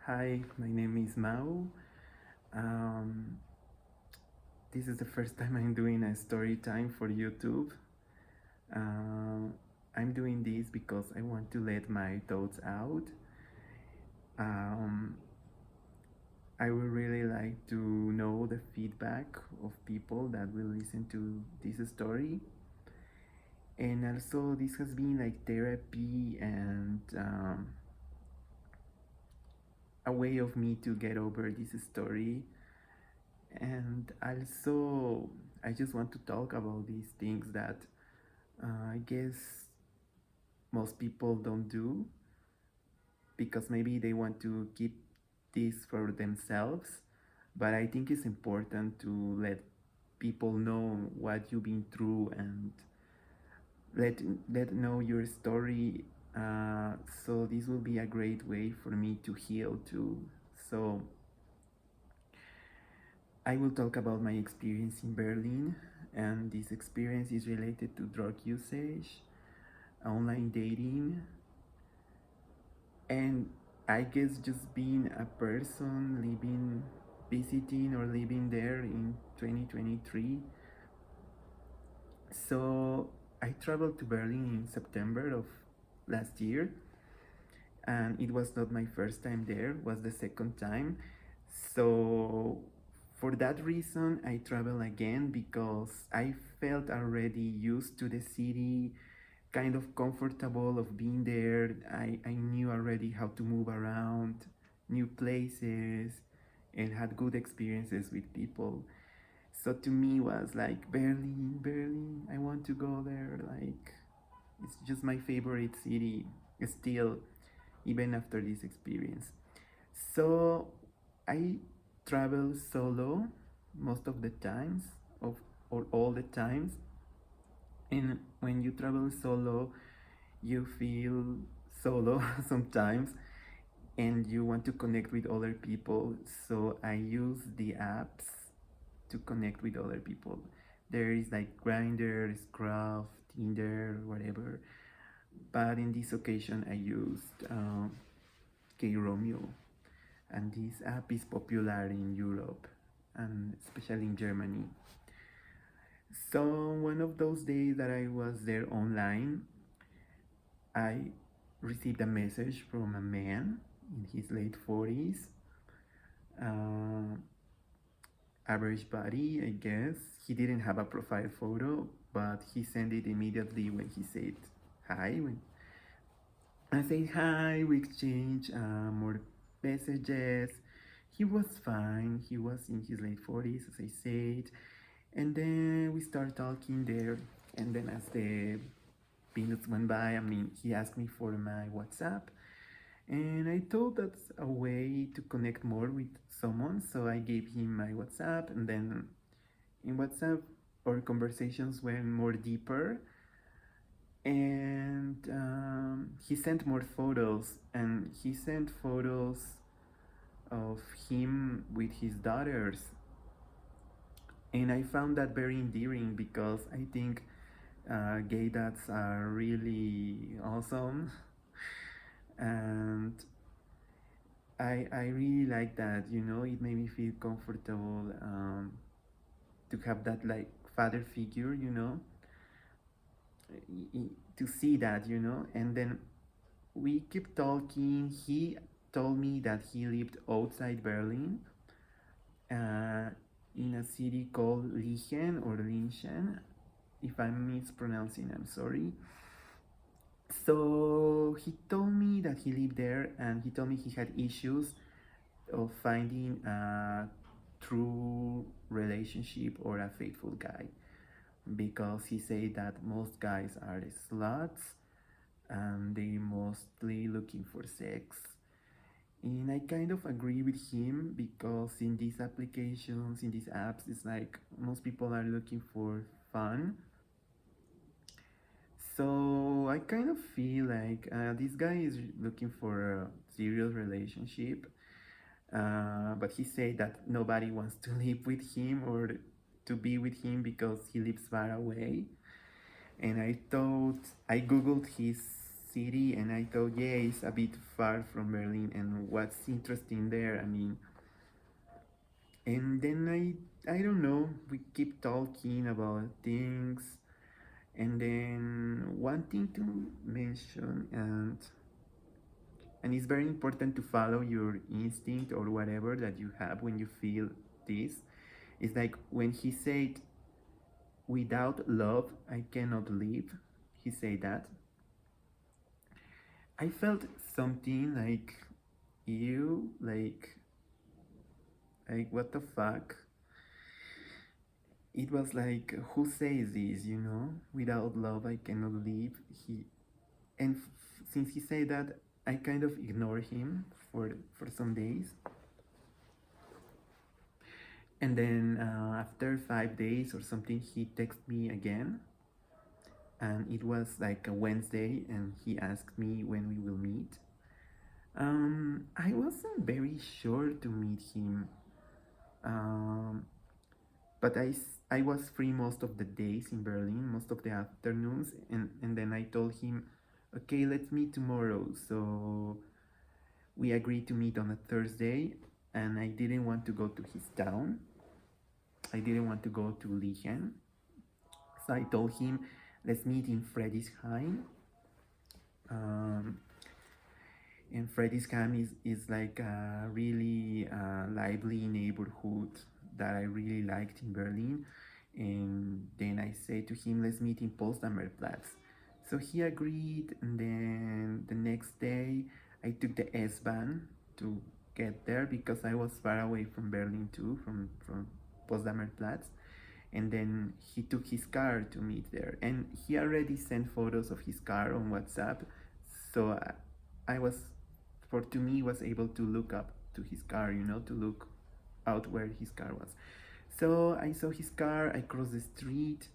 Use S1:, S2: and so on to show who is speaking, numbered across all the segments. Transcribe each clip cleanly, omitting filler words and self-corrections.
S1: Hi, my name is Mao. Um, this is the first time I'm doing a story time for YouTube. Uh, I'm doing this because I want to let my thoughts out. Um, I would really like to know the feedback of people that will listen to this story. And also, this has been like therapy and a way of me to get over this story. And also, I just want to talk about these things that I guess most people don't do because maybe they want to keep this for themselves. But I think it's important to let people know what you've been through and let let know your story. So this will be a great way for me to heal too. So I will talk about my experience in Berlin, and this experience is related to drug usage, online dating, and I guess just being a person living, visiting, or living there in 2023. So I traveled to Berlin in September of last year, and it was not my first time there, it was the second time. So for that reason I travel again because I felt already used to the city, kind of comfortable of being there. I knew already how to move around new places and had good experiences with people. So to me was like Berlin, I want to go there. Like it's just my favorite city still, even after this experience. So I travel solo most of the times of or all the times. And when you travel solo, you feel solo sometimes and you want to connect with other people. So I use the apps to connect with other people. There is like Grindr, Scruff, Tinder, whatever. But in this occasion, I used K Romeo, and this app is popular in Europe and especially in Germany. So one of those days that I was there online, I received a message from a man in his late 40s, uh, average body, I guess. He didn't have a profile photo, but he sent it immediately when he said hi. When I said hi, we exchanged more messages. He was fine. He was in his late 40s, as I said. And then we start talking there. And then as the minutes went by, I mean, he asked me for my WhatsApp. And I thought that's a way to connect more with someone. So I gave him my WhatsApp. And then in WhatsApp, our conversations went more deeper. And he sent more photos. And he sent photos of him with his daughters. And I found that very endearing because I think gay dads are really awesome, and I really like that. You know, it made me feel comfortable to have that like father figure. You know, to see that. You know, and then we keep talking. He told me that he lived outside Berlin, uh, in a city called Lichen or Linchen. If I'm mispronouncing, I'm sorry. So he told me that he lived there and he told me he had issues of finding a true relationship or a faithful guy because he said that most guys are sluts and they mostly looking for sex. And I kind of agree with him because in these applications, in these apps, it's like most people are looking for fun. So I kind of feel like this guy is looking for a serious relationship, but he said that nobody wants to live with him or to be with him because he lives far away. And I thought I googled his city, and I thought, yeah, it's a bit far from Berlin, and what's interesting there? I mean, and then I don't know, we keep talking about things, and then one thing to mention, and it's very important to follow your instinct or whatever that you have when you feel this. It's like when he said, without love I cannot live, he said that, I felt something like, you, like what the fuck. It was like, who says this, you know, without love I cannot live. He, and since he said that, I kind of ignored him for some days, and then after 5 days or something, he texted me again, and it was like a Wednesday, and he asked me when we will meet. I wasn't very sure to meet him, um, but I was free most of the days in Berlin, most of the afternoons, and then I told him, okay, let's meet tomorrow. So we agreed to meet on a Thursday, and I didn't want to go to his town. I didn't want to go to Liegen. So I told him, let's meet in Friedrichshain. And Friedrichshain is like a really lively neighborhood that I really liked in Berlin. And then I said to him, let's meet in Potsdamer Platz. So he agreed, and then the next day I took the S-Bahn to get there because I was far away from Berlin too, from Potsdamer Platz. And then he took his car to meet there, and he already sent photos of his car on WhatsApp. So I was, for to me, was able to look up to his car, you know, to look out where his car was. So I saw his car, I crossed the street,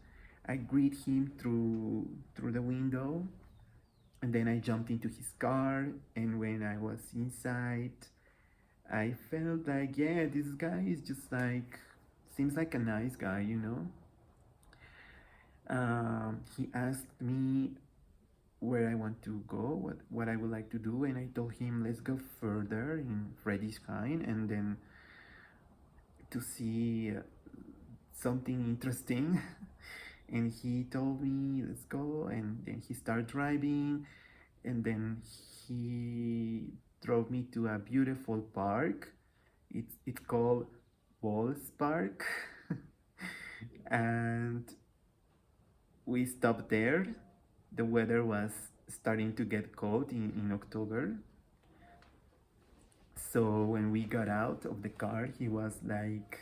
S1: I greet him through the window, and then I jumped into his car, and when I was inside, I felt like, yeah, this guy is just like, seems like a nice guy, you know. He asked me where I want to go, what I would like to do, and I told him, let's go further in Friedrichshain, and then to see something interesting. And he told me, let's go, and then he started driving, and then he drove me to a beautiful park. It's called Walls Park. And we stopped there. The weather was starting to get cold in October. So when we got out of the car, he was like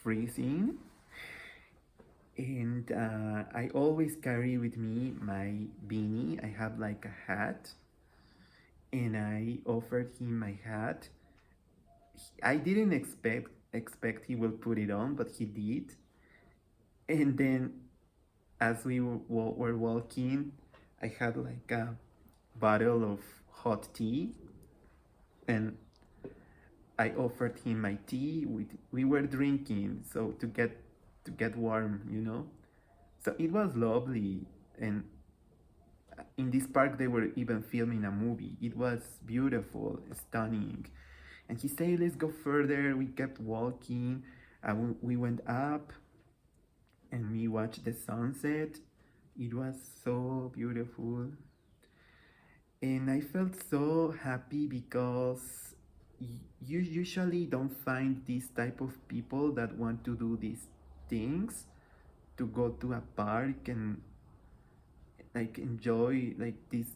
S1: freezing. And I always carry with me my beanie. I have like a hat, and I offered him my hat. I didn't expect he will put it on, but he did. And then as we were walking, I had like a bottle of hot tea, and I offered him my tea. We were drinking, so to get warm, you know. So it was lovely, and in this park they were even filming a movie. It was beautiful, stunning. And he said, let's go further. We kept walking, we went up, and we watched the sunset. It was so beautiful, and I felt so happy because you usually don't find this type of people that want to do these things, to go to a park and like enjoy like this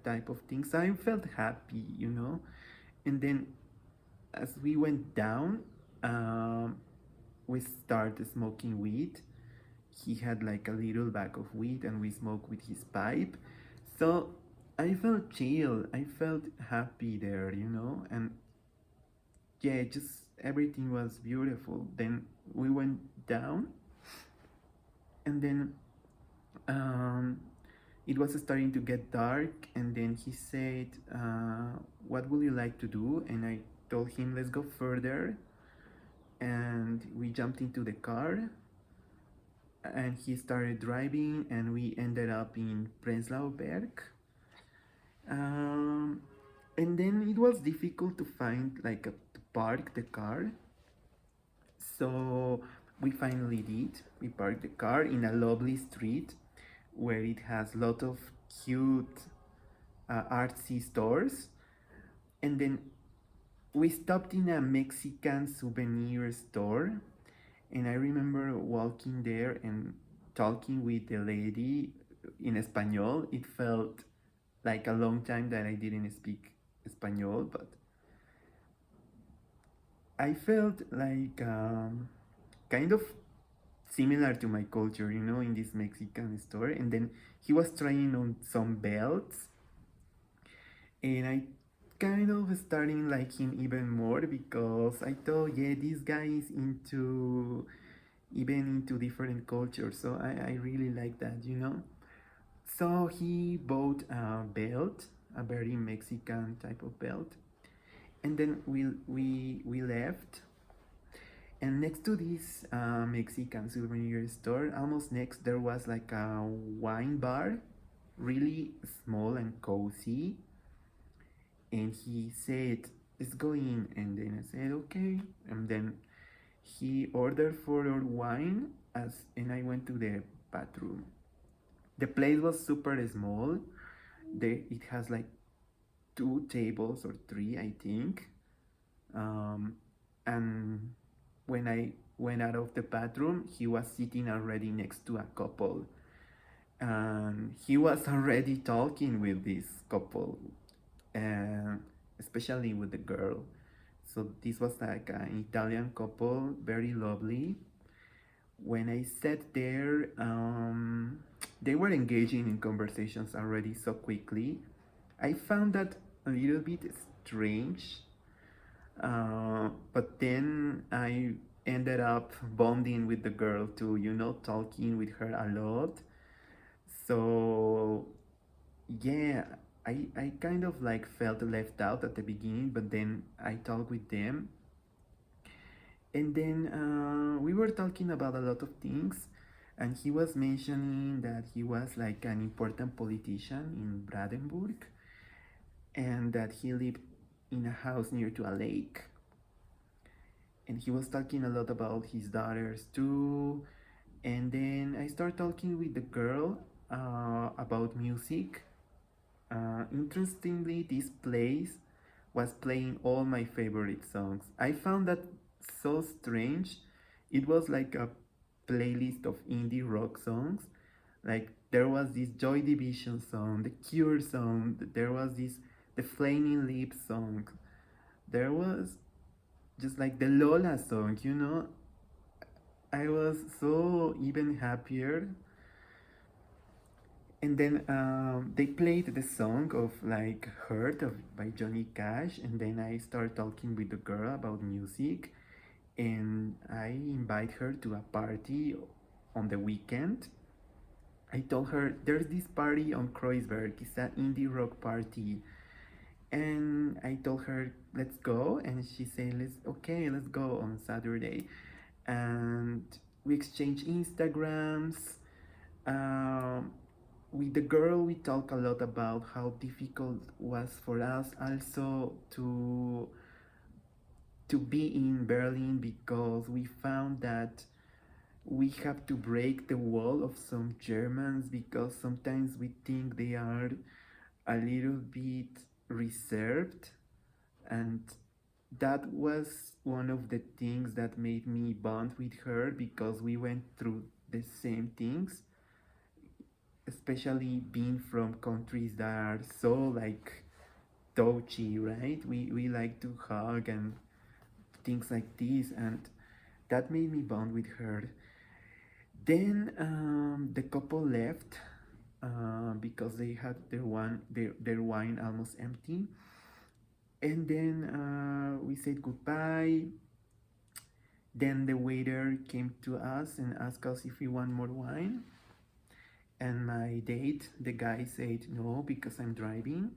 S1: type of things. I felt happy, you know. And then as we went down, we started smoking weed. He had like a little bag of weed, and we smoked with his pipe. So I felt chill, I felt happy there, you know. And yeah, just everything was beautiful. Then we went down, and then it was starting to get dark, and then he said, what would you like to do? And I told him, let's go further. And we jumped into the car, and he started driving, and we ended up in Prenzlauer Berg. Um, and then it was difficult to find like to park the car, so we finally did. We parked the car in a lovely street where it has a lot of cute artsy stores, and then we stopped in a Mexican souvenir store, and I remember walking there and talking with the lady in Espanol. It felt like a long time that I didn't speak Espanol, but I felt like kind of similar to my culture, in this Mexican store. And then he was trying on some belts, and I kind of starting like him even more because I thought, yeah, this guy is into even into different cultures, so I really like that. So he bought a belt, a very Mexican type of belt, and then we left. And next to this Mexican souvenir store, almost next, there was like a wine bar, really small and cozy. And he said, "Let's go in." And then I said, "Okay." And then he ordered for our wine, and I went to the bathroom. The place was super small. It has like two tables or three, I think. Um, and when I went out of the bathroom, he was sitting already next to a couple. And he was already talking with this couple, and especially with the girl. So this was like an Italian couple, very lovely. When I sat there, they were engaging in conversations already so quickly. I found that a little bit strange, but then I ended up bonding with the girl too, talking with her a lot. So, yeah, I kind of like felt left out at the beginning, but then I talked with them. And then we were talking about a lot of things, and he was mentioning that he was like an important politician in Brandenburg, and that he lived in a house near to a lake. And he was talking a lot about his daughters too. And then I started talking with the girl about music. Interestingly, this place was playing all my favorite songs. I found that so strange. It was like a playlist of indie rock songs. Like there was this Joy Division song, the Cure song, there was this the Flaming Lips song. There was just like the Lola song. I was so even happier. And then they played the song of like Hurt by Johnny Cash, and then I started talking with the girl about music, and I invite her to a party on the weekend. I told her there's this party on Kreuzberg, it's an indie rock party, and I told her let's go, and she said let's go on Saturday, and we exchanged Instagrams. Um, with the girl, we talk a lot about how difficult was for us also to be in Berlin, because we found that we have to break the wall of some Germans, because sometimes we think they are a little bit reserved, and that was one of the things that made me bond with her, because we went through the same things, especially being from countries that are so like touchy, right? We like to hug and things like this, and that made me bond with her. Then the couple left because they had their wine almost empty, and then we said goodbye. Then the waiter came to us and asked us if we want more wine, and my date, the guy, said no because I'm driving.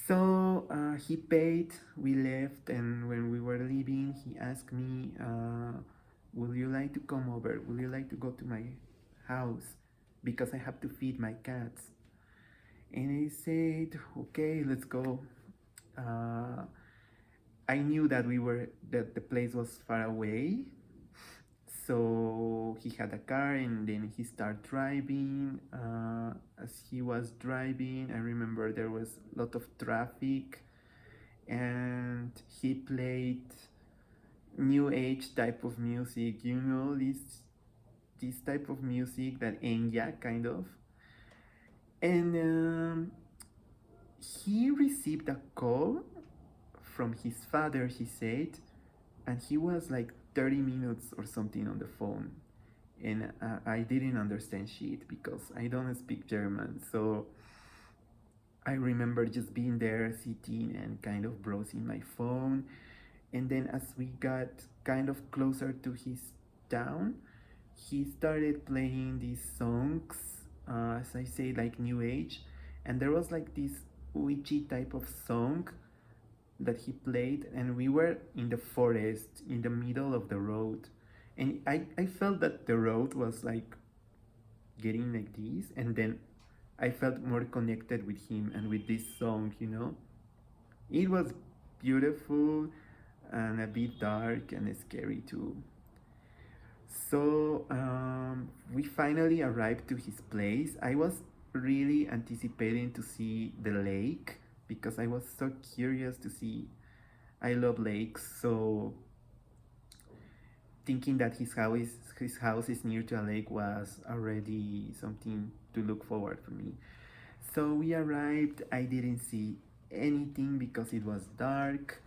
S1: So he paid, we left, and when we were leaving, he asked me, "Would you like to come over? Would you like to go to my house because I have to feed my cats. And I said, okay, let's go. Uh, I knew that the place was far away. So he had a car and then he started driving. As he was driving, I remember there was a lot of traffic and he played new age type of music, this type of music that Enya kind of. And he received a call from his father, he said, and he was like 30 minutes or something on the phone. And I didn't understand shit because I don't speak German. So I remember just being there, sitting and kind of browsing my phone. And then as we got kind of closer to his town, he started playing these songs, as I say, like New Age. And there was like this witchy type of song that he played, and we were in the forest, in the middle of the road. And I felt that the road was like getting like this, and then I felt more connected with him and with this song. It was beautiful and a bit dark and scary too. So we finally arrived to his place. I was really anticipating to see the lake because I was so curious to see. I love lakes, so thinking that his house is near to a lake was already something to look forward for me. So we arrived. I didn't see anything because it was dark,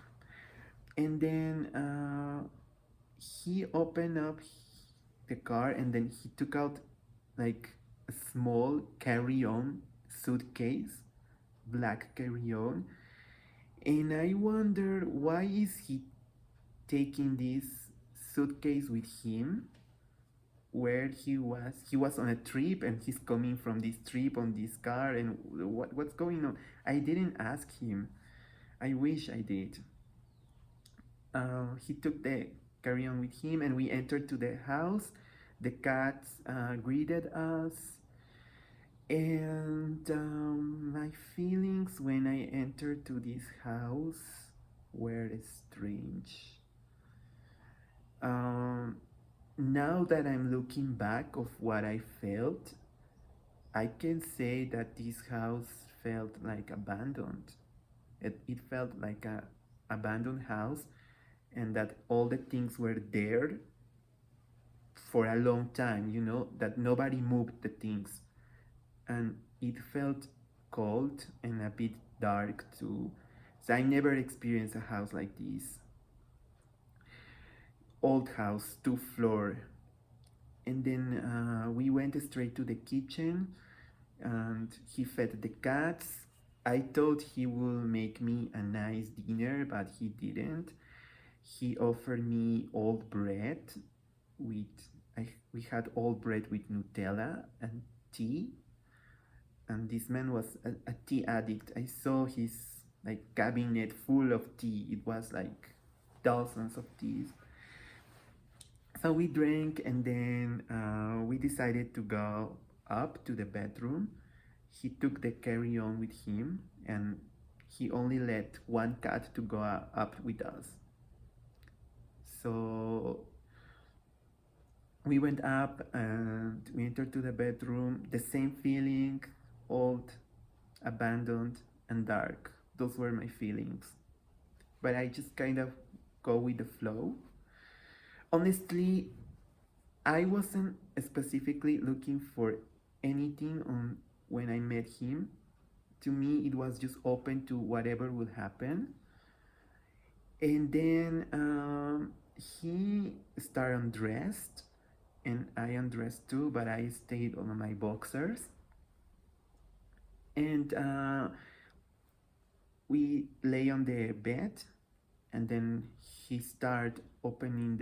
S1: and then he opened up the car and then he took out like a small carry-on suitcase, black carry-on, and I wonder why is he taking this suitcase with him where he was on a trip and he's coming from this trip on this car, and what's going on. I didn't ask him. I wish I did. He took the carry-on with him and we entered to the house. The cats greeted us, and my feelings when I entered to this house were strange. um, Now that I'm looking back of what I felt, I can say that this house felt like abandoned. It felt like a abandoned house, and that all the things were there for a long time, that nobody moved the things. And it felt cold and a bit dark too. So I never experienced a house like this. Old house, 2 floor. And then we went straight to the kitchen and he fed the cats. I thought he would make me a nice dinner, but he didn't. He offered me old bread with we had old bread with Nutella and tea. And this man was a tea addict. I saw his like cabinet full of tea. It was like dozens of teas. So we drank and then we decided to go up to the bedroom. He took the carry-on with him and he only let one cat to go up with us. So we went up and we entered to the bedroom. The same feeling, old, abandoned, and dark. Those were my feelings. But I just kind of go with the flow. Honestly, I wasn't specifically looking for anything on when I met him. To me, it was just open to whatever would happen. And then he started undressed, and I undressed too, but I stayed on my boxers. And we lay on the bed, and then he started opening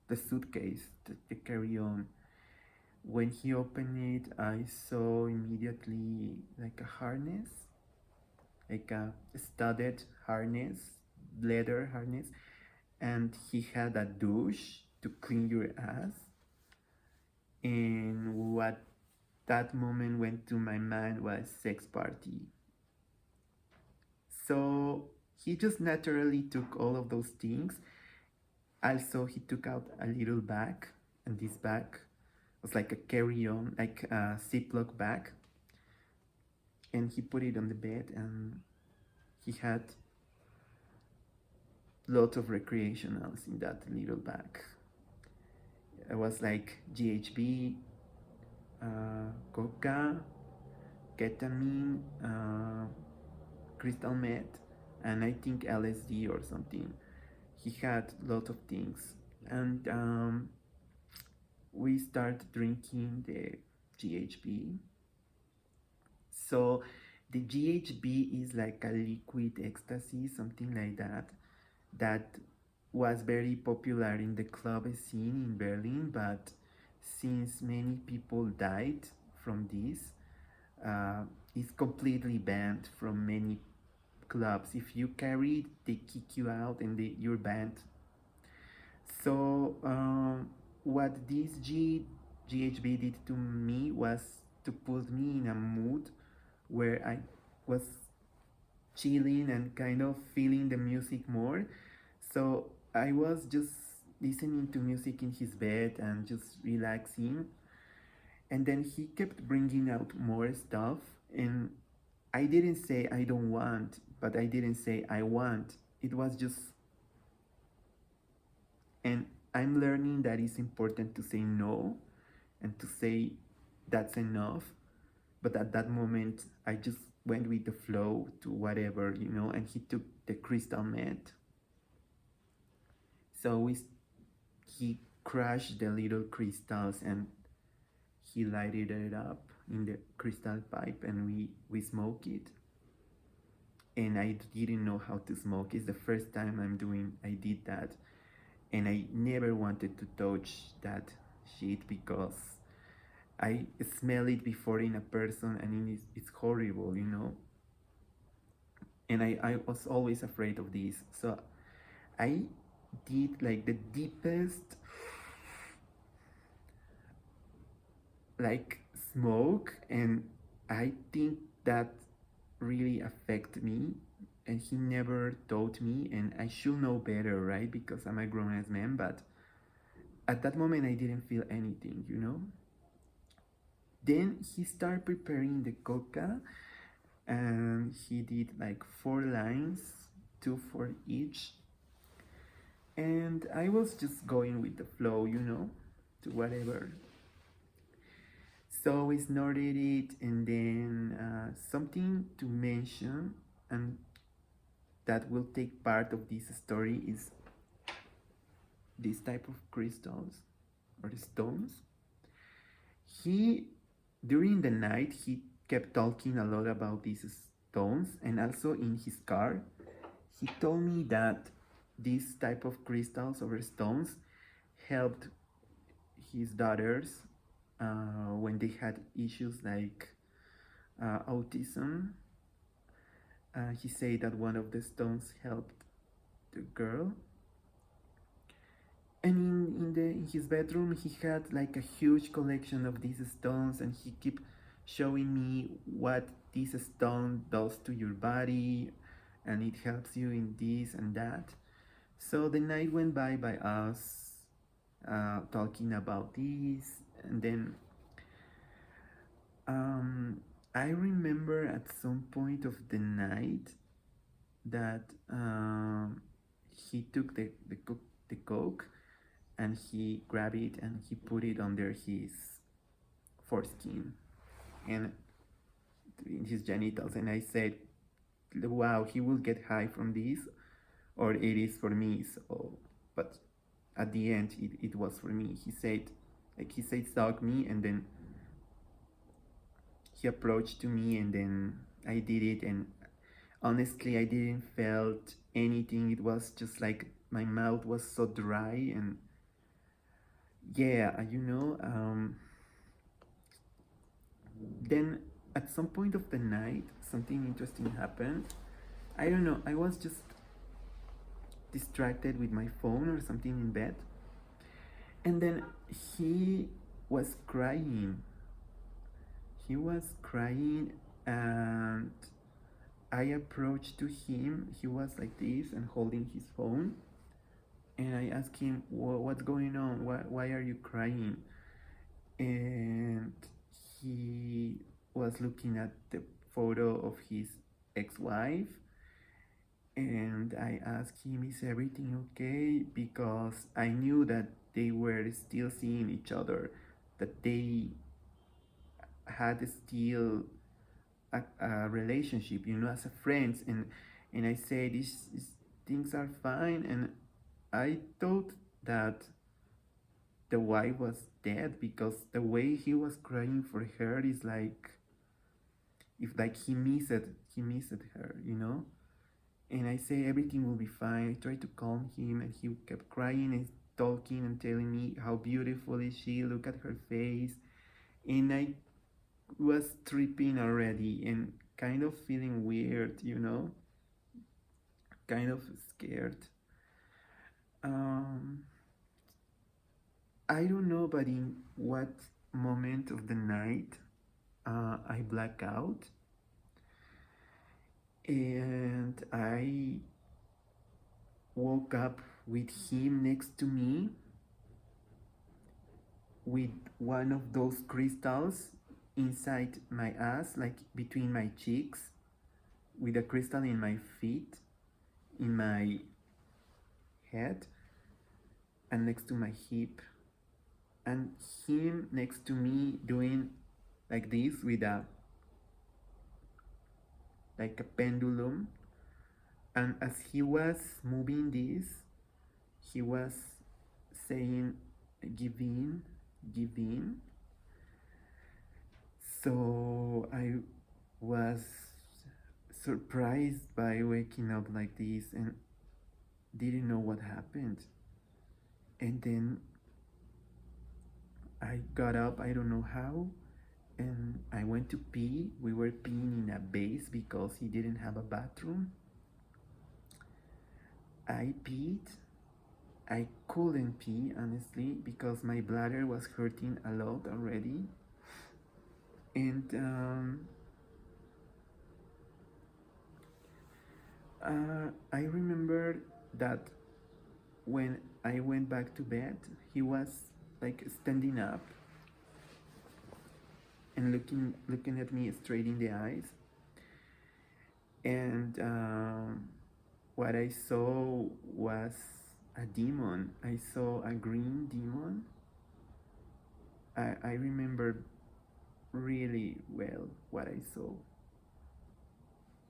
S1: the suitcase, the carry-on. When he opened it, I saw immediately like a harness, like a studded harness, leather harness, and he had a douche to clean your ass. And what that moment went to my mind was sex party. So he just naturally took all of those things. Also, he took out a little bag, and this bag was like a carry-on, like a Ziploc bag, and he put it on the bed, and he had lots of recreationals in that little bag. It was like GHB, coca, ketamine, crystal meth, and I think LSD or something. He had lots of things, and we start drinking the GHB. So the GHB is like a liquid ecstasy, something like that, that was very popular in the club scene in Berlin, but since many people died from this, it's completely banned from many clubs. If you carry it, they kick you out and you're banned. So what this GHB did to me was to put me in a mood where I was chilling and kind of feeling the music more. So I was just listening to music in his bed and just relaxing. And then he kept bringing out more stuff. And I didn't say I don't want, but I didn't say I want. It was just, and I'm learning that it's important to say no and to say that's enough. But at that moment, I just went with the flow to whatever, and he took the crystal meth. So he crushed the little crystals and he lighted it up in the crystal pipe, and we smoke it. And I didn't know how to smoke. It's the first time I did that. And I never wanted to touch that shit because I smell it before in a person, and it's horrible, And I was always afraid of this. So I did like the deepest like smoke, and I think that really affected me, and he never taught me, and I should know better, right? Because I'm a grown-ass man, but at that moment I didn't feel anything, Then he started preparing the coca, and he did like 4 lines, 2 for each, and I was just going with the flow, to whatever. So we snorted it, and then something to mention, and that will take part of this story, is this type of crystals or stones. During the night, he kept talking a lot about these stones, and also in his car, he told me that this type of crystals or stones helped his daughters when they had issues like autism. He said that one of the stones helped the girl, and in his bedroom he had like a huge collection of these stones, and he kept showing me what this stone does to your body, and it helps you in this and that. So the night went by us talking about this, and then I remember at some point of the night that he took the coke, and he grabbed it and he put it under his foreskin and in his genitals, and I said, wow, he will get high from this, or it is for me. So, but at the end it was for me. He said suck me, and then he approached to me, and then I did it, and honestly I didn't felt anything. It was just like my mouth was so dry, and yeah, then at some point of the night something interesting happened. I don't know, I was just distracted with my phone or something in bed, and then he was crying. He was crying, and I approached to him. He was like this and holding his phone. And I asked him, What's going on? Why are you crying?" And he was looking at the photo of his ex wife. And I asked him, "Is everything okay?" Because I knew that they were still seeing each other, that they had still a relationship, as a friends. And I said, things are fine. And I thought that the wife was dead, because the way he was crying for her is like, if like he missed her. And I say everything will be fine. I tried to calm him, and he kept crying and talking and telling me how beautiful is she, look at her face. And I was tripping already and kind of feeling weird, kind of scared. um I don't know, but in what moment of the night I black out, and I woke up with him next to me, with one of those crystals inside my ass, like between my cheeks, with a crystal in my feet, in my head, and next to my hip, and him next to me doing like this with a like a pendulum. And as he was moving this, he was saying, "Give in, give in." So I was surprised by waking up like this and didn't know what happened. And then I got up, I don't know how, and I went to pee. We were peeing in a base because he didn't have a bathroom. I peed. I couldn't pee, honestly, because my bladder was hurting a lot already. And I remember that when I went back to bed, he was like standing up and looking at me straight in the eyes. And what I saw was a demon. I saw a green demon. I remember really well what I saw.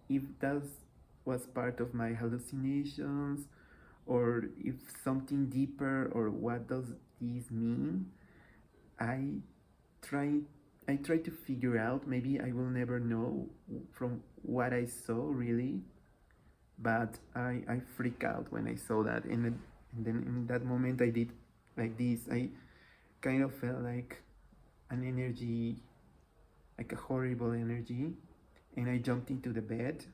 S1: If that was part of my hallucinations, or if something deeper, or what does this mean, I try I try to figure out. Maybe I will never know from what I saw really, but I freak out when I saw that. And then in that moment I did like this. I kind of felt like an energy, like a horrible energy, and I jumped into the bed,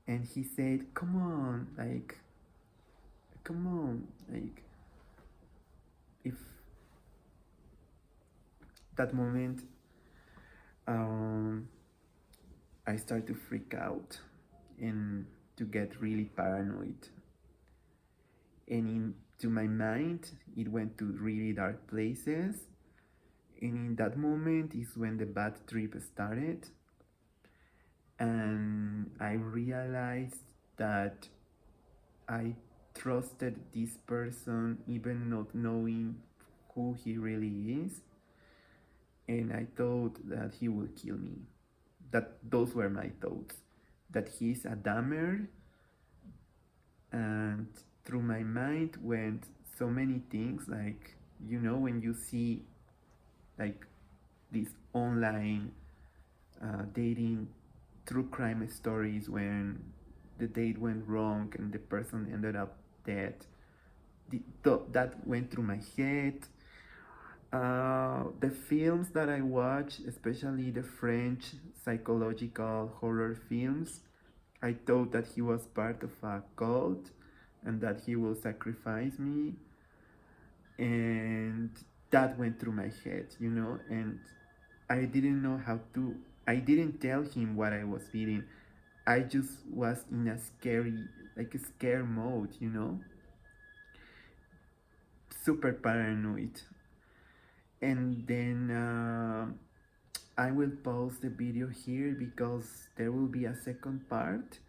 S1: and he said, "Come on, like, come on." Like, if that moment, um, I start to freak out and to get really paranoid. And into my mind, it went to really dark places. And in that moment is when the bad trip started. And I realized that I trusted this person, even not knowing who he really is. And I thought that he would kill me. Those were my thoughts. That he's a Dahmer. And through my mind went so many things, like, when you see like these online dating true crime stories, when the date went wrong and the person ended up dead. That went through my head. The films that I watch, especially the French psychological horror films, I thought that he was part of a cult and that he will sacrifice me. And that went through my head, you know, and I didn't know how to. I didn't tell him what I was feeling. I just was in a scary, like a scare mode, you know, super paranoid. And then I will pause the video here because there will be a second part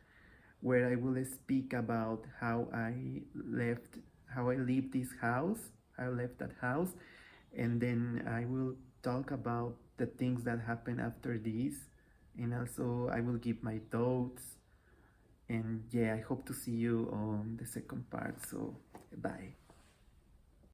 S1: where I will speak about how I leave this house, how I left that house, and then I will talk about the things that happen after this, and also I will give my thoughts. And yeah, I hope to see you on the second part. So, bye.